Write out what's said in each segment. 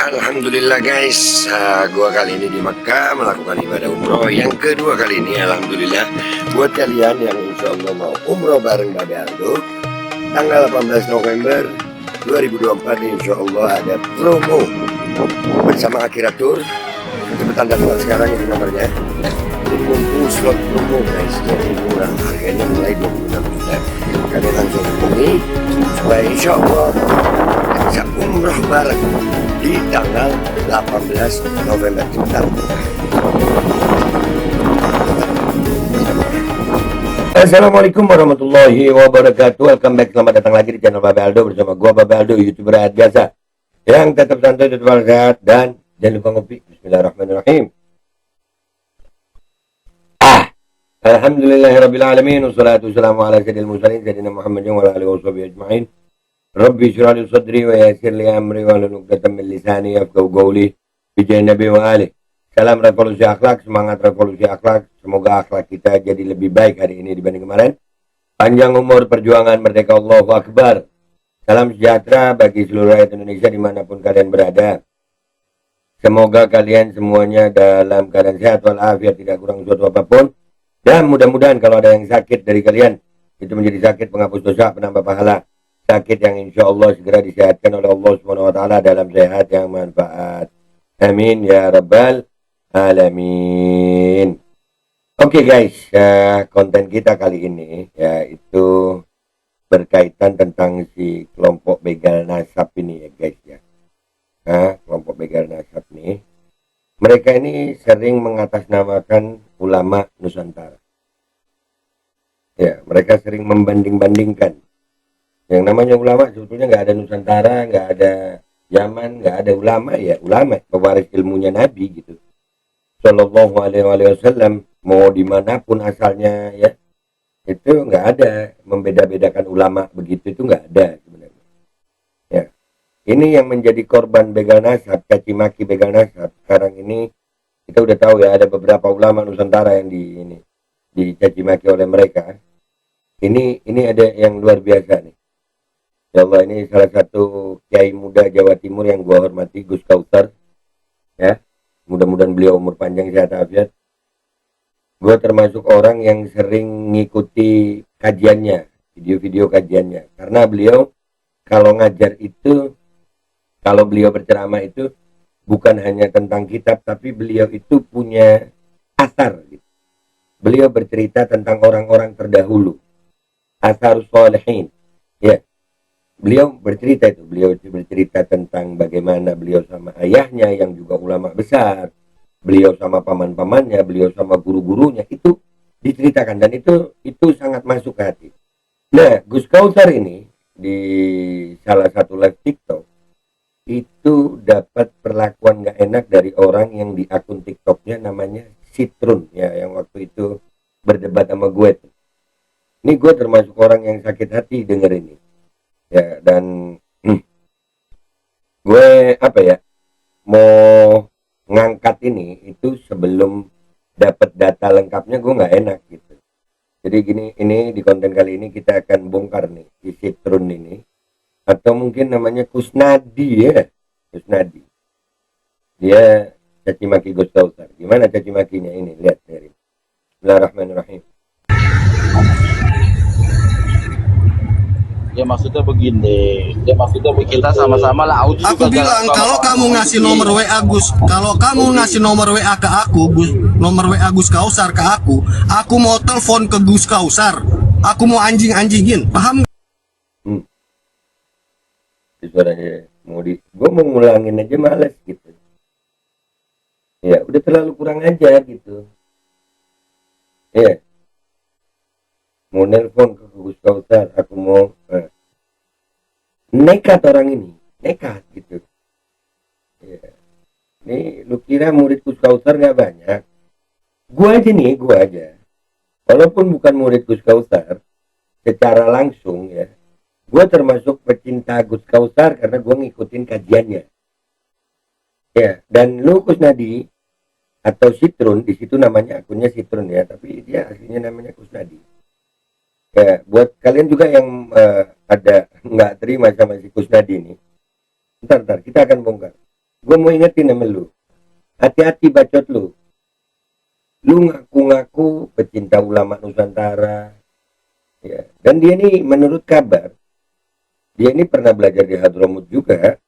Alhamdulillah guys, gua kali ini di Makkah melakukan ibadah umroh yang kedua kali ini. Alhamdulillah buat kalian yang insya Allah mau umroh bareng Babe Aldo tanggal 18 November 2024 insya Allah ada promo bersama Akhirat Tour. Cepetan daftar sekarang ini nomornya. Jadi mumpung slot promo guys, jadi murah, harganya mulai 26 juta. Kalian langsung hubungi supaya insya Allah bisa umroh bareng di tanggal 18 November. Assalamualaikum warahmatullahi wabarakatuh. Welcome back, selamat datang lagi di channel Babe Aldo bersama gua Babe Aldo, YouTuber rakyat biasa yang tetap santai, tetap sehat, dan jangan lupa ngopi. Bismillahirrahmanirrahim. Alhamdulillahirrabbilalamin. Wassalatu wassalamu ala sayyidil mursalin sayyidina Muhammadin wa ala alihi washabihi ajma'in. Rabbi shrah li sadri wa yassir li amri wa hlul 'uqdatam min lisani yafqahu qawli bi Nabi wa ali. Salam revolusi akhlak, semangat revolusi akhlak. Semoga akhlak kita jadi lebih baik hari ini dibanding kemarin. Panjang umur perjuangan merdeka, Allahu Akbar. Salam sejahtera bagi seluruh rakyat Indonesia dimanapun kalian berada. Semoga kalian semuanya dalam keadaan sehat walafiat, tidak kurang suatu apapun. Dan mudah-mudahan kalau ada yang sakit dari kalian, itu menjadi sakit penghapus dosa, penambah pahala. Sakit yang insya Allah segera disehatkan oleh Allah SWT dalam sehat yang manfaat. Amin ya rabbal alamin. Oke guys, konten kita kali ini yaitu berkaitan tentang si kelompok begal nasab ini ya guys ya. Kelompok begal nasab nih, mereka ini sering mengatasnamakan ulama Nusantara. Ya, mereka sering membanding-bandingkan. Yang namanya ulama sebetulnya nggak ada Nusantara, nggak ada Yaman, nggak ada ulama, ya ulama pewaris ilmunya Nabi gitu. Sallallahu alaihi wasallam, mau dimanapun asalnya ya, itu nggak ada membeda-bedakan ulama begitu, itu nggak ada sebenarnya. Ya, ini yang menjadi korban begal nasab, caci maki begal nasab. Sekarang ini kita udah tahu ya, ada beberapa ulama Nusantara yang dicaci maki oleh mereka. Ini ada yang luar biasa nih. Ya Allah, ini salah satu kiai muda Jawa Timur yang gua hormati, Gus Kautsar. Ya, mudah-mudahan beliau umur panjang, sehat afiat. Gua termasuk orang yang sering ngikuti kajiannya, video-video kajiannya. Karena beliau kalau ngajar itu, kalau beliau berceramah itu bukan hanya tentang kitab, tapi beliau itu punya asar gitu. Beliau bercerita tentang orang-orang terdahulu, asar sholihin. Ya, beliau bercerita tentang bagaimana beliau sama ayahnya yang juga ulama besar, beliau sama paman-pamannya, beliau sama guru-gurunya, itu diceritakan, dan itu sangat masuk ke hati. Nah, Gus Kautsar ini di salah satu live TikTok itu dapat perlakuan nggak enak dari orang yang di akun TikToknya namanya Citrun ya, yang waktu itu berdebat sama gue tuh. Ini gue termasuk orang yang sakit hati denger ini ya, dan gue mau ngangkat ini itu sebelum dapat data lengkapnya, gue nggak enak gitu. Jadi gini, ini di konten kali ini kita akan bongkar nih si Citrun ini, atau mungkin namanya Kusnadi ya, Kusnadi. Dia caci maki Gus Kautsar. Gimana caci makinya ini? Lihat dari Bismillahirrahmanirrahim. Ya maksudnya begini, kita sama-sama lah. Aku bilang kalau kamu ngasih nomor WA Gus, kalau kamu ngasih nomor WA ke aku, nomor WA Gus Kautsar ke aku mau telepon ke Gus Kautsar, aku mau anjing-anjingin, paham? Suaranya gue mau ngulangin aja males gitu. Ya udah terlalu kurang ajar gitu. Ya, mau nelpon ke Gus Kautsar, aku mau nekat orang ini, nekat gitu. Ya. Nih lu kira murid Gus Kautsar nggak banyak? Gue aja. Walaupun bukan murid Gus Kautsar secara langsung ya, gue termasuk pecinta Gus Kautsar karena gue ngikutin kajiannya. Ya, dan lu Kusnadi atau Citrun, di situ namanya akunnya Citrun ya, tapi dia aslinya namanya Kusnadi. Ya, buat kalian juga yang ada nggak terima sama si Kusnadi ini, ntar kita akan bongkar. Gue mau ingetin sama lu. Hati-hati bacot lu. Lu ngaku-ngaku pecinta ulama Nusantara. Ya. Dan dia ini menurut kabar, dia ini pernah belajar di Hadramut juga.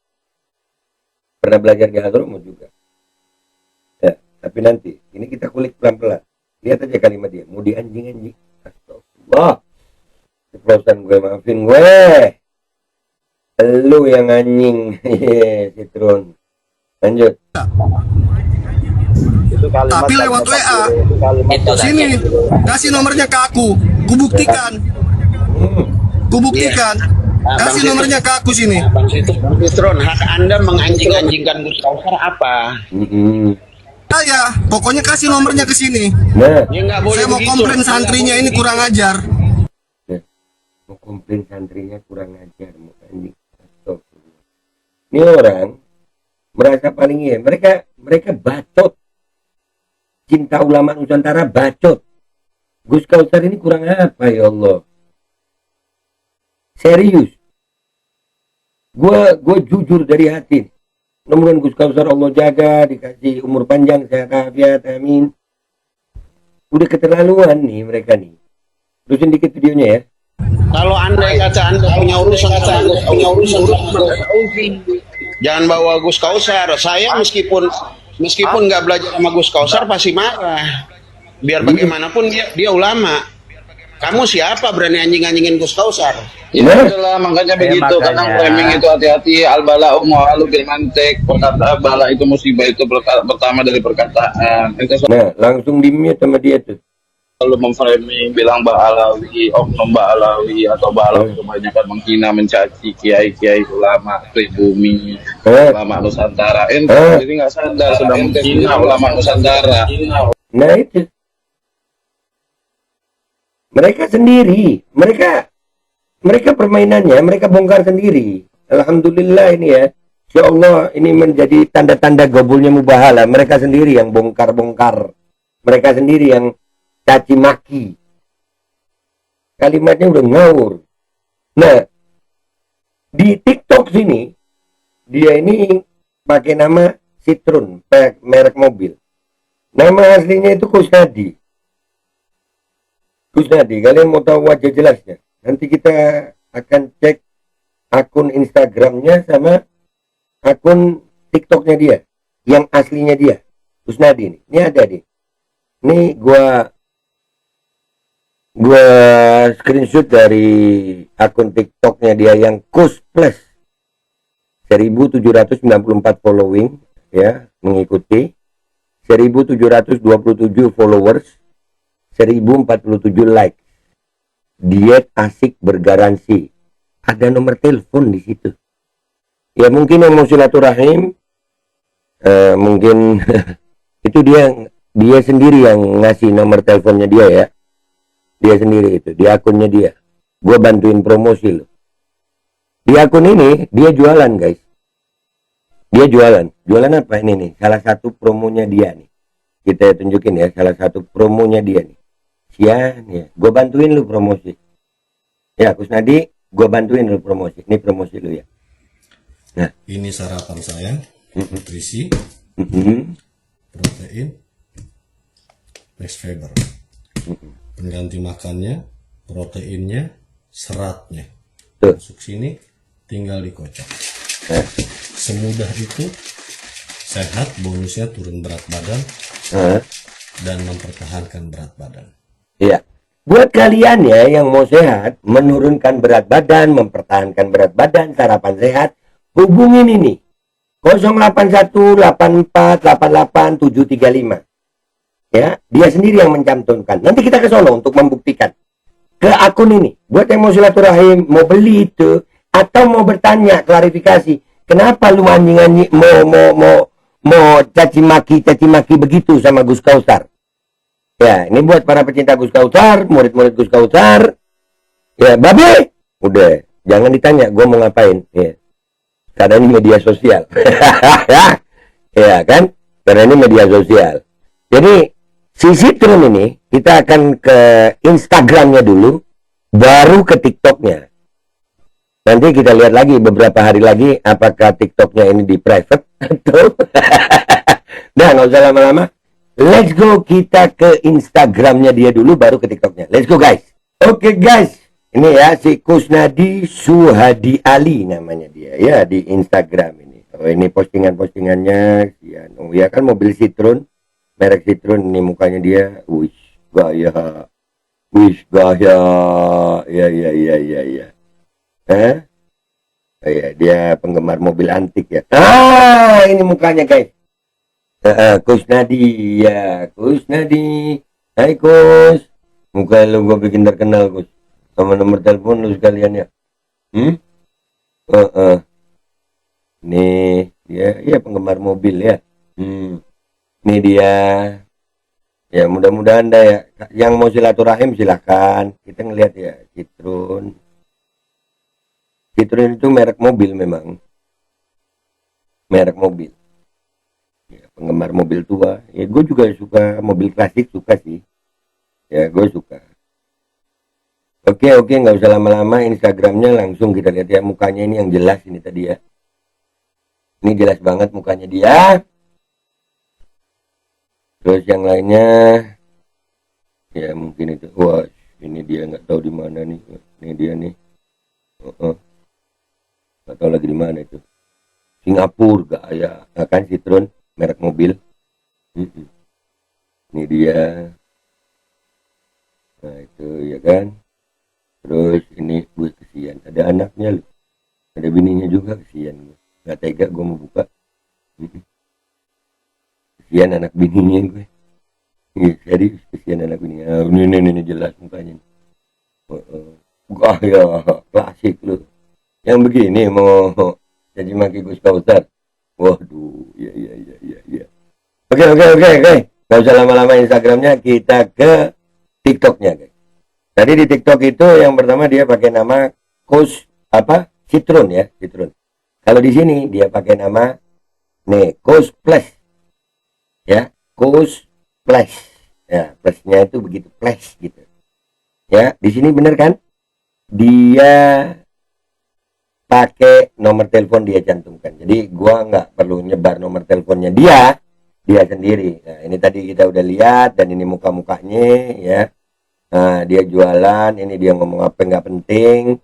Ya, tapi nanti, ini kita kulik pelan-pelan. Lihat aja kalimat dia. Mau dianjing-anjing. Astagfirullah. Ceplosan gue, maafin gue. Lu yang anjing. Citron. Lanjut. Itu kalimat Tapi lewat WA. Sini, kasih nomornya ke aku. Kubuktikan. Kasih nomornya ke aku sini. Bang Citron, hak Anda menganjing-anjingkan Gus Kausar apa? Saya, pokoknya kasih nomornya ke sini. Nah, Ya nggak boleh Saya mau begitu. komplain santrinya ini kurang ajar. mau komplain santrinya kurang ajar, mau anjing. Astagfirullah. Ini orang merasa paling iya. Mereka bacot. Cinta ulama Nusantara bacot. Gus Kausar ini kurang apa ya Allah? Serius. Gue jujur dari hati. Mudah-mudahan Gus Kausar Allah jaga, dikasih umur panjang, sehat afiat, amin. Udah keterlaluan nih mereka nih. Terusin dikit videonya ya. Kalau Anda kata Anda punya urusan jangan bawa Gus Kausar. Saya meskipun nggak belajar sama Gus Kausar pasti marah. Biar bagaimanapun dia ulama. Kamu siapa berani anjing-anjingin Gus Kausar? Ya itulah makanya begitu. Kadang framing itu hati-hati. Al-bala mu'alu bil mantik. Perkataan bala itu musibah itu pertama dari perkataan. Itu Nah, langsung di-mute sama dia tuh. selalu memframing bilang Ba'alawi, oknum Ba'alawi atau Ba'alawi kebanyakan menghina, mencaci kiai-kiai ulama pribumi, ulama Nusantara. Jadi nggak sadar sudah menghina ulama Nusantara. Nah itu. Mereka sendiri, mereka permainannya, mereka bongkar sendiri. Alhamdulillah ini ya. Insya Allah ini menjadi tanda-tanda gabulnya mubahala. Mereka sendiri yang bongkar-bongkar. Mereka sendiri yang caci maki. Kalimatnya udah ngawur. Nah, di TikTok sini, dia ini pakai nama Citron, merek mobil. Nama aslinya itu Kusnadi. Kalian mau tahu wajah jelasnya? Nanti kita akan cek akun Instagramnya sama akun TikToknya dia, yang aslinya dia, Kusnadi ini. Ini ada nih. Ini gua screenshot dari akun TikToknya dia yang Kus Plus, 1794 following, ya, mengikuti, 1727 followers, 1047 like. Diet asik bergaransi. Ada nomor telepon di situ. Ya mungkin yang mau silaturahim, mungkin itu dia sendiri yang ngasih nomor teleponnya dia ya. Dia sendiri itu di akunnya dia. Gue bantuin promosi loh. Di akun ini dia jualan guys. Dia jualan. Jualan apa ini nih? Salah satu promonya dia nih. Kita tunjukin ya salah satu promonya dia nih. Ya, gue bantuin lu promosi. Ya, Kusnadi, gue bantuin lu promosi. Ini promosi lu ya. Nah, Ini sarapan saya. Berisi protein, fast fiber. Pengganti makannya, proteinnya, seratnya. tuh. Masuk sini, tinggal dikocok. Nah, Semudah itu, sehat, bonusnya turun berat badan dan mempertahankan berat badan. iya. Buat kalian ya yang mau sehat, menurunkan berat badan, mempertahankan berat badan, sarapan sehat, hubungin ini. 0818488 ya, dia sendiri yang mencantumkan. Nanti kita ke sono untuk membuktikan ke akun ini. Buat yang mau silaturahim, mau beli itu, atau mau bertanya klarifikasi, kenapa lu anjing-anjing mau caci maki begitu sama Gus Kausar? Ya, ini buat para pecinta Gus Kausar, murid-murid Gus Kausar. Ya, babe, udah, jangan ditanya gue mau ngapain. Ya. Karena ini media sosial. Ya kan? Karena ini media sosial. Jadi, si Citron ini, kita akan ke Instagramnya dulu, baru ke TikToknya. Nanti kita lihat lagi beberapa hari lagi, apakah TikToknya ini di private, Atau nah, nggak usah lama-lama. Let's go, kita ke Instagramnya dia dulu, baru ke TikToknya. Let's go guys. Oke guys, ini ya si Kusnadi Suhadi Ali namanya dia ya di Instagram ini. Oh, ini postingannya oh ya kan, mobil Citroen, merek Citroen. Ini mukanya dia, wish gaya, ya. Oh, ya, dia penggemar mobil antik ya. Ini mukanya guys. Kusnadi ya, Kusnadi. Hai Kus, muka lu gue bikin terkenal Kus, sama nomor telepon lu sekalian ya. Nih ya penggemar mobil ya. Ini dia. Ya mudah-mudahan anda ya, yang mau silaturahim silahkan. Kita ngelihat ya, Citroen itu merek mobil, memang merek mobil ya, penggemar mobil tua ya. Gue juga suka mobil klasik, suka sih ya, gue suka. Oke, nggak usah lama-lama, Instagramnya langsung kita lihat ya. Mukanya ini yang jelas ini tadi ya, ini jelas banget mukanya dia. Terus yang lainnya ya mungkin itu, wah ini dia nggak tahu di mana nih, ini dia nih. Nggak tahu lagi di mana itu. Singapura gak ya, kan Citroen merek mobil. Ini dia. Nah itu ya kan. Terus ini gue kesian, ada anaknya loh, ada bininya juga, kesian gue. Gak tega gue mau buka. Kesian anak bininya gue. Iya serius, kesian anak bininya. Ini jelas mukanya. Ya klasik loh. Yang begini mau jadi maki Gus Kausar. Waduh, ya. Oke. Gak usah lama-lama Instagramnya, kita ke TikToknya guys. Tadi di TikTok itu yang pertama dia pakai nama Citroen ya, Citroen. Kalau di sini dia pakai nama Kus Plus. Ya, Kus Plus. Ya, plusnya itu begitu, plus gitu. Ya, di sini bener kan? Dia pakai nomor telepon dia cantumkan. Jadi gua nggak perlu nyebar nomor teleponnya dia sendiri. Nah, ini tadi kita udah lihat, dan ini muka-mukanya ya. Nah, dia jualan, ini dia ngomong apa nggak penting.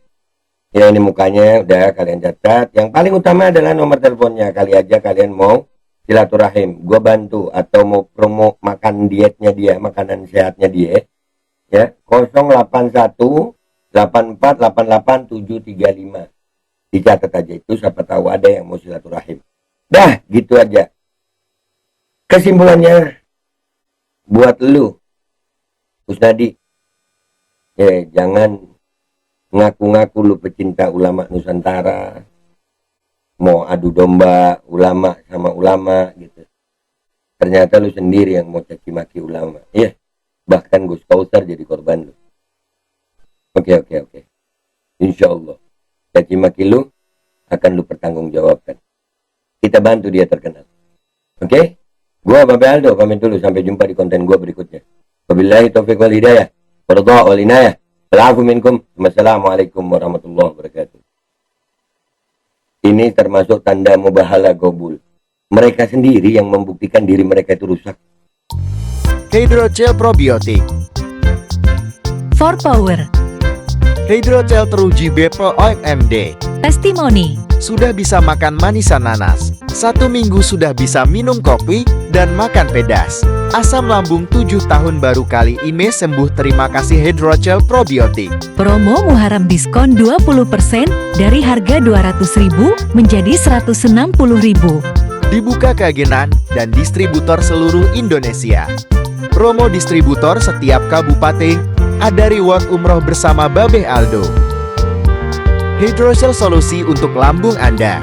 Ya ini mukanya udah kalian catat. Yang paling utama adalah nomor teleponnya. Kali aja kalian mau silaturahim, gua bantu, atau mau promo makan dietnya dia, makanan sehatnya dia. Ya, 081 84 88 735. Dicatat aja itu, siapa tahu ada yang mau silaturahim. Dah, gitu aja. Kesimpulannya buat lu, Kusnadi, jangan ngaku-ngaku lu pecinta ulama Nusantara, mau adu domba ulama sama ulama gitu. Ternyata lu sendiri yang mau caci maki ulama. Iya, bahkan Gus Kausar jadi korban lu. Oke. Insya Allah caci maki lu akan lu pertanggungjawabkan. Kita bantu dia terkenal. Oke? Gua Babe Aldo pamit dulu, sampai jumpa di konten gua berikutnya. Wabillahi taufiq wal hidayah. Waridha wal inayah. Wal minkum. Wassalamualaikum warahmatullahi wabarakatuh. Ini termasuk tanda mubahala gobul. Mereka sendiri yang membuktikan diri mereka itu rusak. Hydrogel probiotik. For Power. Hydrogel teruji BPO OMD. Testimoni. Sudah bisa makan manisan nanas. 1 minggu sudah bisa minum kopi dan makan pedas. Asam lambung 7 tahun baru kali ini sembuh, terima kasih Hydrogel probiotik. Promo Muharram diskon 20% dari harga 200.000 menjadi 160.000. Dibuka keagenan dan distributor seluruh Indonesia. Promo distributor setiap kabupaten. Ada reward umroh bersama Babe Aldo. Hydrogel solusi untuk lambung Anda.